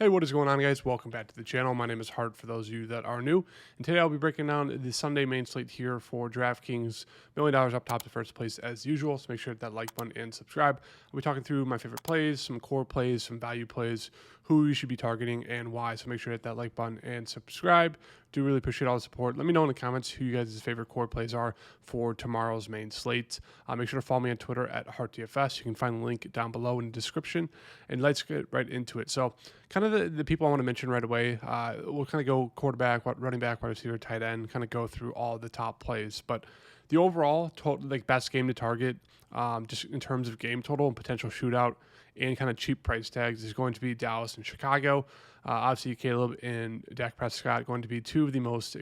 Hey, what is going on, guys? Welcome back to the channel. My name is Hart for those of you that are new. And today I'll be breaking down the Sunday main slate here for DraftKings. $1 million up top to first place as usual. So make sure to hit that like button and subscribe. I'll be talking through my favorite plays, some core plays, some value plays, who you should be targeting and why. So make sure to hit that like button and subscribe. Do really appreciate all the support. Let me know in the comments who you guys' favorite core plays are for tomorrow's main slate. Make sure to follow me on Twitter at HartDFS. You can find the link down below in the description. And let's get right into it. So kind of the people I want to mention right away, we'll kind of go quarterback, running back, wide receiver, tight end, kind of go through all the top plays. But the overall best game to target, just in terms of game total and potential shootout and kind of cheap price tags, is going to be Dallas and Chicago. Obviously, Caleb and Dak Prescott going to be two of the most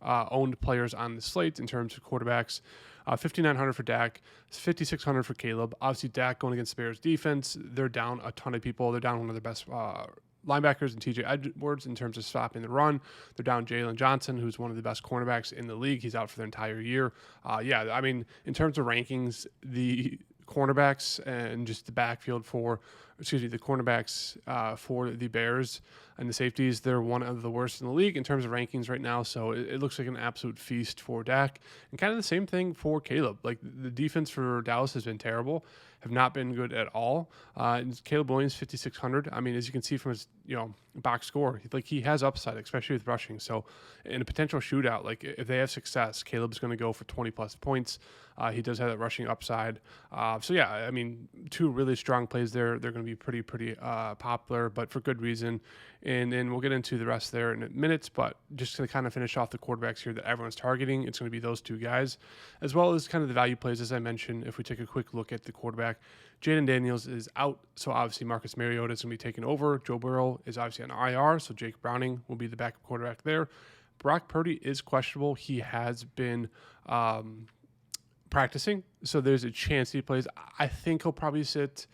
owned players on the slate in terms of quarterbacks. 5,900 for Dak, 5,600 for Caleb. Obviously, Dak going against the Bears defense. They're down a ton of people. They're down one of their best linebackers and TJ Edwards in terms of stopping the run. They're down Jalen Johnson, who's one of the best cornerbacks in the league. He's out for the entire year. In terms of rankings, the cornerbacks and just the backfield for the Bears and the safeties, they're one of the worst in the league in terms of rankings right now. So it looks like an absolute feast for Dak, and kind of the same thing for Caleb. Like, the defense for Dallas has been terrible, have not been good at all. And Caleb Williams, 5,600. I mean, as you can see from his box score, he has upside, especially with rushing. So in a potential shootout, like if they have success, Caleb's going to go for 20 plus points. He does have that rushing upside. Two really strong plays there. They're going to be pretty popular, but for good reason. And then we'll get into the rest there in minutes, but just to kind of finish off the quarterbacks here that everyone's targeting, it's going to be those two guys, as well as kind of the value plays, as I mentioned. If we take a quick look at the quarterback, Jaden Daniels is out, so obviously Marcus Mariota is going to be taking over. Joe Burrow is obviously on IR, so Jake Browning will be the backup quarterback there. Brock Purdy is questionable. He has been practicing, so there's a chance he plays. I think he'll probably sit.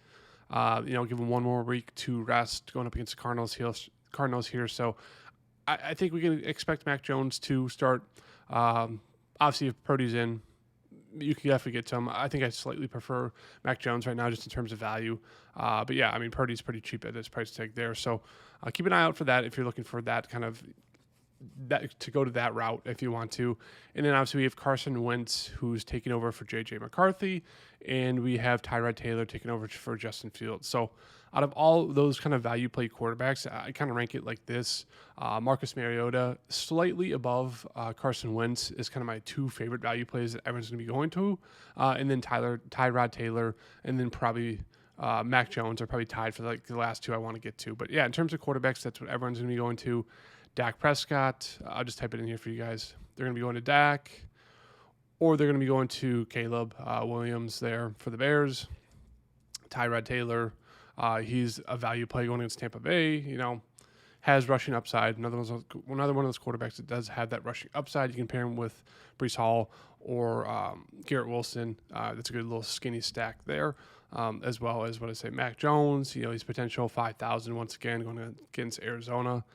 Give him one more week to rest going up against the Cardinals here. So I think we can expect Mac Jones to start. Obviously, if Purdy's in, you can definitely get to him. I think I slightly prefer Mac Jones right now just in terms of value. Purdy's pretty cheap at this price tag there. So keep an eye out for that if you're looking for that kind of to go to that route if you want to. And then obviously we have Carson Wentz, who's taking over for J.J. McCarthy, and we have Tyrod Taylor taking over for Justin Fields. So out of all those kind of value play quarterbacks, I kind of rank it like this. Marcus Mariota, slightly above Carson Wentz, is kind of my two favorite value plays that everyone's going to be going to. And then Tyrod Taylor, and then probably Mac Jones are probably tied for the last two I want to get to. But yeah, in terms of quarterbacks, that's what everyone's going to be going to. Dak Prescott, I'll just type it in here for you guys. They're going to be going to Dak, or they're going to be going to Caleb Williams there for the Bears. Tyrod Taylor, he's a value play going against Tampa Bay, has rushing upside. Another one of those quarterbacks that does have that rushing upside. You can pair him with Breece Hall or Garrett Wilson. That's a good little skinny stack there, as well as Mac Jones. He's potential 5,000 once again going against Arizona.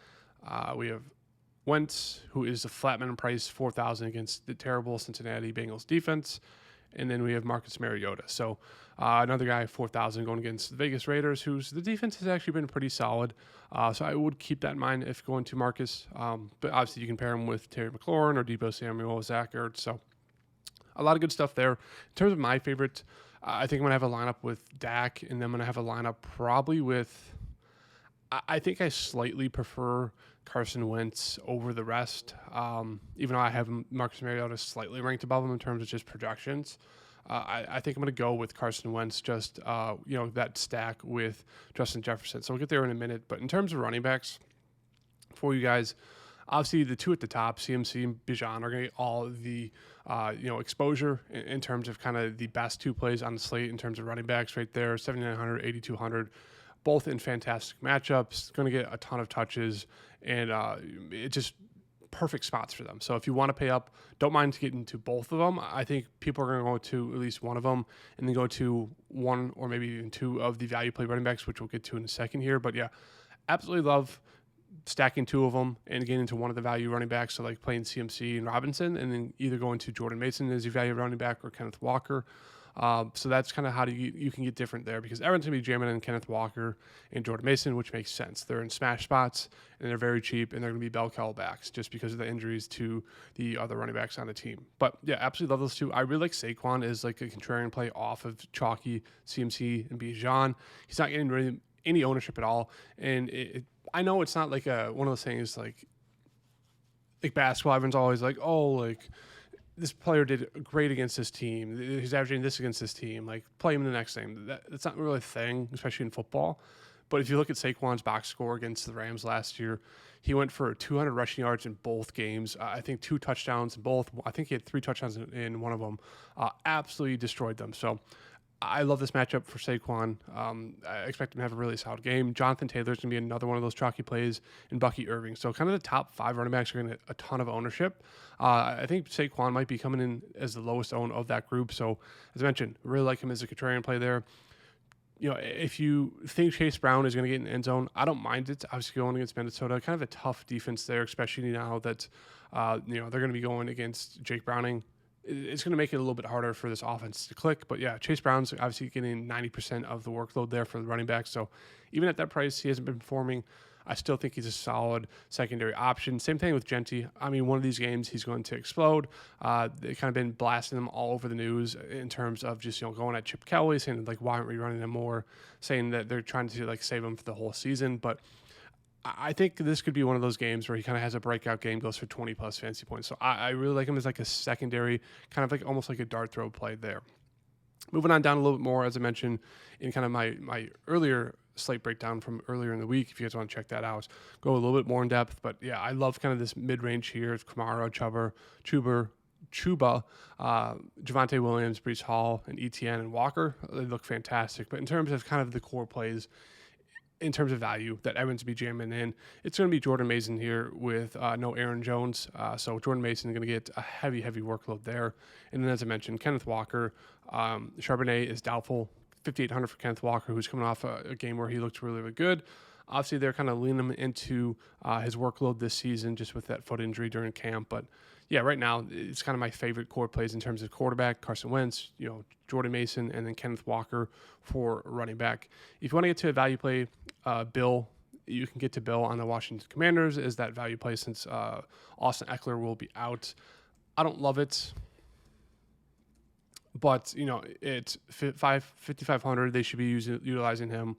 We have Wentz, who is a flatman price, 4,000 against the terrible Cincinnati Bengals defense. And then we have Marcus Mariota. So another guy, 4,000 going against the Vegas Raiders, whose the defense has actually been pretty solid. So I would keep that in mind if going to Marcus. But obviously you can pair him with Terry McLaurin or Deebo Samuel, Zach Ertz. So a lot of good stuff there. In terms of my favorite, I think I'm going to have a lineup with Dak, and then I'm going to have a lineup probably with, I think I slightly prefer Carson Wentz over the rest, even though I have Marcus Mariota slightly ranked above him in terms of just projections. I think I'm going to go with Carson Wentz, just that stack with Justin Jefferson. So we'll get there in a minute. But in terms of running backs for you guys, obviously the two at the top, CMC and Bijan, are going to get all the exposure in terms of kind of the best two plays on the slate in terms of running backs right there, 7,900, 8,200. Both in fantastic matchups, going to get a ton of touches, and it's just perfect spots for them. So if you want to pay up, don't mind getting to both of them. I think people are going to go to at least one of them and then go to one or maybe even two of the value play running backs, which we'll get to in a second here. But yeah, absolutely love stacking two of them and getting into one of the value running backs. So like playing CMC and Robinson, and then either going to Jordan Mason as your value running back or Kenneth Walker. So that's kind of how you can get different there, because everyone's going to be jamming in Kenneth Walker and Jordan Mason, which makes sense. They're in smash spots, and they're very cheap, and they're going to be bell cow backs just because of the injuries to the other running backs on the team. But yeah, absolutely love those two. I really like Saquon as like a contrarian play off of Chalky, CMC, and Bijan. He's not getting really any ownership at all, and I know it's not like one of those things like basketball. Everyone's always like, oh, like this player did great against this team. He's averaging this against this team. Like, play him in the next game. That's not really a thing, especially in football. But if you look at Saquon's box score against the Rams last year, he went for 200 rushing yards in both games. I think 2 touchdowns in both. I think he had 3 touchdowns in one of them. Absolutely destroyed them. So I love this matchup for Saquon. I expect him to have a really solid game. Jonathan Taylor's going to be another one of those chalky plays, and Bucky Irving. So kind of the top 5 running backs are going to get a ton of ownership. I think Saquon might be coming in as the lowest owned of that group. So as I mentioned, really like him as a contrarian play there. You know, if you think Chase Brown is going to get in the end zone, I don't mind it. Obviously going against Minnesota, kind of a tough defense there, especially now that they're going to be going against Jake Browning. It's going to make it a little bit harder for this offense to click. But yeah, Chase Brown's obviously getting 90% of the workload there for the running back. So even at that price, he hasn't been performing. I still think he's a solid secondary option. Same thing with Genty. I mean, one of these games, he's going to explode. They've kind of been blasting him all over the news in terms of just, going at Chip Kelly, saying like, why aren't we running him more? Saying that they're trying to like save him for the whole season. But I think this could be one of those games where he kind of has a breakout game, goes for 20 plus fantasy points. So I really like him as like a secondary, kind of like almost like a dart throw play there. Moving on down a little bit more, as I mentioned in kind of my earlier slate breakdown from earlier in the week, if you guys want to check that out, go a little bit more in depth. But yeah, I love kind of this mid-range here. It's Kamara, Chuba, Javonte Williams, Breece Hall, and ETN and Walker. They look fantastic. But in terms of kind of the core plays, in terms of value that everyone's be jamming in, it's going to be Jordan Mason here with no Aaron Jones. So Jordan Mason is going to get a heavy workload there. And then, as I mentioned, Kenneth Walker, Charbonnet is doubtful. 5,800 for Kenneth Walker, who's coming off a game where he looked really good. Obviously, they're kind of leaning him into his workload this season just with that foot injury during camp. But yeah, right now, it's kind of my favorite core plays in terms of quarterback. Carson Wentz, Jordan Mason, and then Kenneth Walker for running back. If you want to get to a value play, Bill, you can get to Bill on the Washington Commanders as that value play since Austin Eckler will be out. I don't love it, but it's 5,500. They should be utilizing him.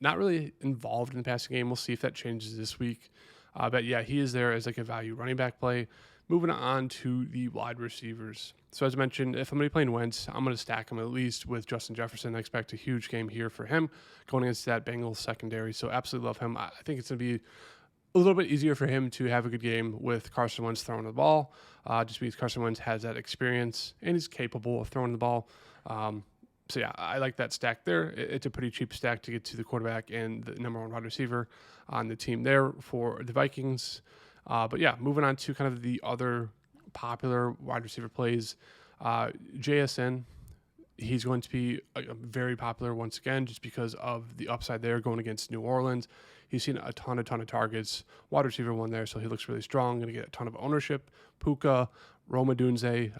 Not really involved in the passing game. We'll see if that changes this week. But yeah, he is there as like a value running back play. Moving on to the wide receivers. So as I mentioned, if I'm going to be playing Wentz, I'm going to stack him at least with Justin Jefferson. I expect a huge game here for him going against that Bengals secondary. So absolutely love him. I think it's going to be a little bit easier for him to have a good game with Carson Wentz throwing the ball, just because Carson Wentz has that experience and he's capable of throwing the ball. So yeah, I like that stack there. It's a pretty cheap stack to get to the quarterback and the number 1 wide receiver on the team there for the Vikings. But yeah, moving on to kind of the other popular wide receiver plays. JSN, he's going to be very popular once again just because of the upside there going against New Orleans. He's seen a ton of targets. Wide receiver 1 there, so he looks really strong. Going to get a ton of ownership. Puka, Roma Dunze,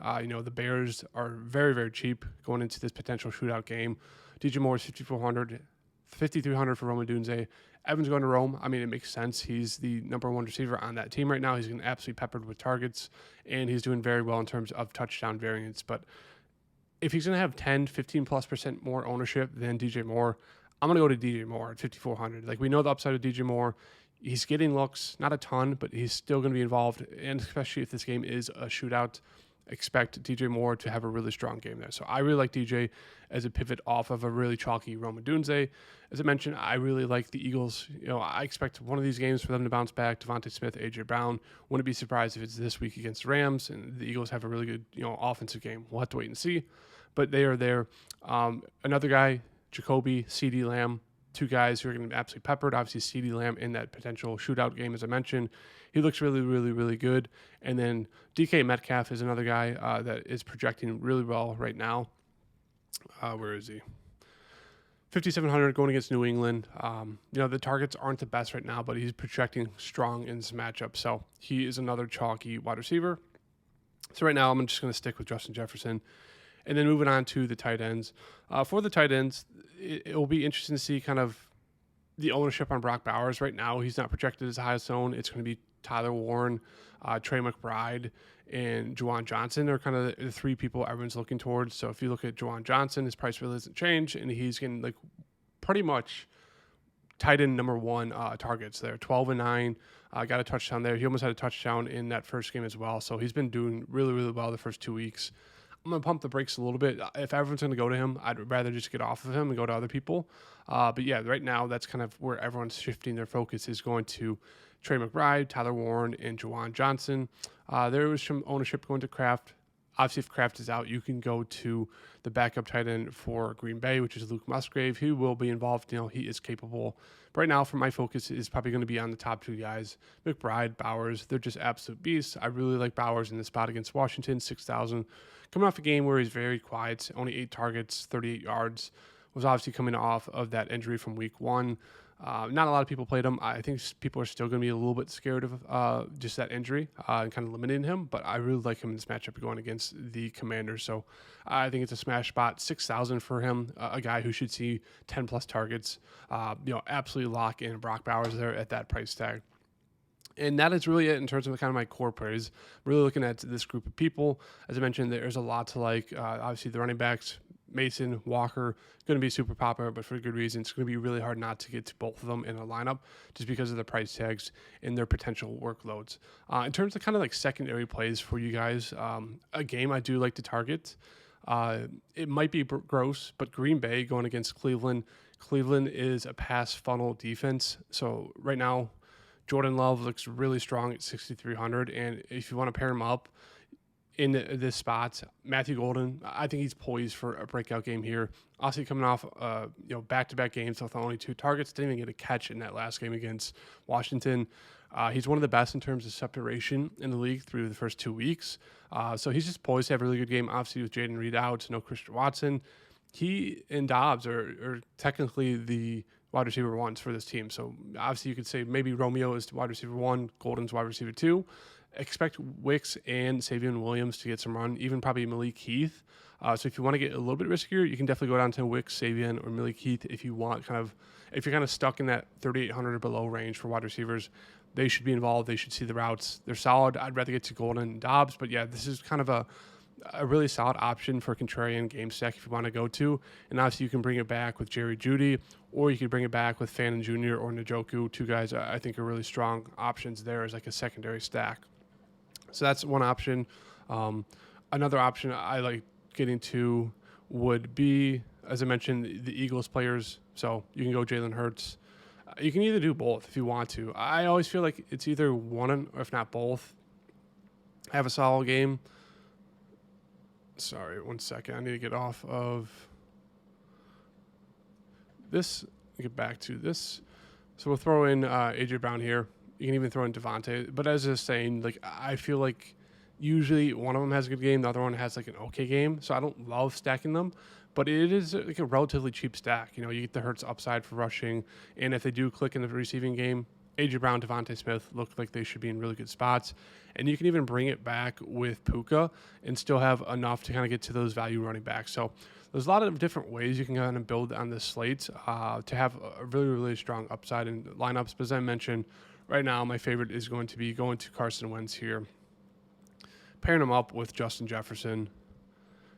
the Bears are very cheap going into this potential shootout game. DJ Moore is 5,300 for Roma Dunze. Evans going to Rome. I mean, it makes sense. He's the number 1 receiver on that team right now. He's getting absolutely peppered with targets, and he's doing very well in terms of touchdown variance. But if he's going to have 10-15+% more ownership than DJ Moore, I'm going to go to DJ Moore at 5,400. Like, we know the upside of DJ Moore. He's getting looks, not a ton, but he's still going to be involved. And especially if this game is a shootout, expect DJ Moore to have a really strong game there. So I really like DJ as a pivot off of a really chalky Roma Dunze. As I mentioned, I really like the Eagles. I expect one of these games for them to bounce back. Devontae Smith, AJ Brown. Wouldn't be surprised if it's this week against the Rams and the Eagles have a really good, offensive game. We'll have to wait and see. But they are there. Another guy, Jacoby, CeeDee Lamb. 2 guys who are going to be absolutely peppered. Obviously, CeeDee Lamb in that potential shootout game, as I mentioned. He looks really good. And then DK Metcalf is another guy that is projecting really well right now. Where is he? 5,700 going against New England. The targets aren't the best right now, but he's projecting strong in this matchup. So he is another chalky wide receiver. So right now, I'm just going to stick with Justin Jefferson. And then moving on to the tight ends. For the tight ends, it will be interesting to see kind of the ownership on Brock Bowers. Right now, he's not projected as high as owned. It's going to be Tyler Warren, Trey McBride, and Juwan Johnson are kind of the three people everyone's looking towards. So if you look at Juwan Johnson, his price really doesn't change, and he's getting like pretty much tight end number one targets there, 12 and 9. Got a touchdown there. He almost had a touchdown in that first game as well. So he's been doing really, really well the first 2 weeks. I'm going to pump the brakes a little bit. If everyone's going to go to him, I'd rather just get off of him and go to other people. But yeah, right now, that's kind of where everyone's shifting their focus is going to Trey McBride, Tyler Warren, and Juwan Johnson. There was some ownership going to Kraft. Obviously, if Kraft is out, you can go to the backup tight end for Green Bay, which is Luke Musgrave. He will be involved. He is capable. But right now, for my focus is probably going to be on the top two guys, McBride, Bowers. They're just absolute beasts. I really like Bowers in the spot against Washington, 6,000. Coming off a game where he's very quiet, only 8 targets, 38 yards, was obviously coming off of that injury from week 1. Not a lot of people played him. I think people are still going to be a little bit scared of just that injury and kind of limiting him. But I really like him in this matchup going against the Commanders. So I think it's a smash spot. 6,000 for him, a guy who should see 10 plus targets. Absolutely lock in Brock Bowers there at that price tag. And that is really it in terms of kind of my core plays. Really looking at this group of people. As I mentioned, there's a lot to like. Obviously, the running backs, Mason, Walker, going to be super popular, but for good reason. It's going to be really hard not to get to both of them in a lineup just because of the price tags and their potential workloads. In terms of kind of like secondary plays for you guys, a game I do like to target. It might be gross, but Green Bay going against Cleveland. Cleveland is a pass funnel defense. So right now, Jordan Love looks really strong at 6,300, and if you want to pair him up in this spot, Matthew Golden, I think he's poised for a breakout game here. Also coming off, back-to-back games with only 2 targets, didn't even get a catch in that last game against Washington. He's one of the best in terms of separation in the league through the first 2 weeks. So he's just poised to have a really good game. Obviously, with Jaden Reed out, no Christian Watson. He and Dobbs are technically the wide receiver ones for this team. So obviously you could say maybe Romeo is wide receiver 1, Golden's wide receiver 2. Expect Wicks and Savion Williams to get some run, even probably Malik Heath. So if you want to get a little bit riskier, you can definitely go down to Wicks, Savion, or Malik Heath if you want if you're kind of stuck in that 3,800 or below range for wide receivers. They should be involved. They should see the routes. They're solid. I'd rather get to Golden and Dobbs, but yeah, this is kind of a really solid option for contrarian game stack if you want to go to. And obviously you can bring it back with Jerry Jeudy, or you could bring it back with Fannin Jr. or Njoku. 2 guys I think are really strong options there as like a secondary stack. So that's one option. Another option I like getting to would be, as I mentioned, the Eagles players. So you can go Jalen Hurts. You can either do both if you want to. I always feel like it's either one or if not both. Have a solid game. Sorry, 1 second. I need to get off of this. Get back to this. So we'll throw in AJ Brown here. You can even throw in Devontae. But as I was saying, like I feel like usually one of them has a good game, the other one has like an okay game. So I don't love stacking them, but it is like a relatively cheap stack. You get the Hurts upside for rushing, and if they do click in the receiving game, AJ Brown, Devontae Smith look like they should be in really good spots. And you can even bring it back with Puka and still have enough to kind of get to those value running backs. So there's a lot of different ways you can kind of build on this slate to have a really, really strong upside in lineups. But as I mentioned, right now my favorite is going to be going to Carson Wentz here, pairing him up with Justin Jefferson,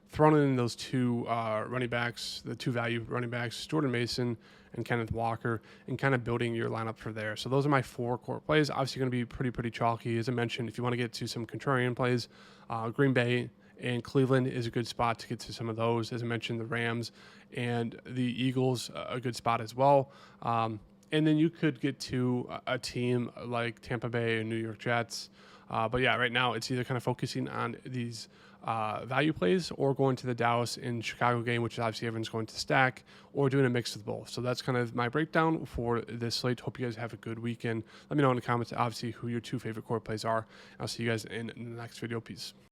throwing in those 2 running backs, the 2 value running backs, Jordan Mason and Kenneth Walker, and kind of building your lineup for there. So those are my 4 core plays. Obviously going to be pretty chalky. As I mentioned, if you want to get to some contrarian plays, Green Bay and Cleveland is a good spot to get to some of those. As I mentioned, the Rams and the Eagles, a good spot as well. And then you could get to a team like Tampa Bay and New York Jets. But yeah, right now it's either kind of focusing on these value plays or going to the Dallas and Chicago game, which obviously everyone's going to stack, or doing a mix of both. So that's kind of my breakdown for this slate. Hope you guys have a good weekend. Let me know in the comments, obviously, who your 2 favorite core plays are. I'll see you guys in the next video. Peace.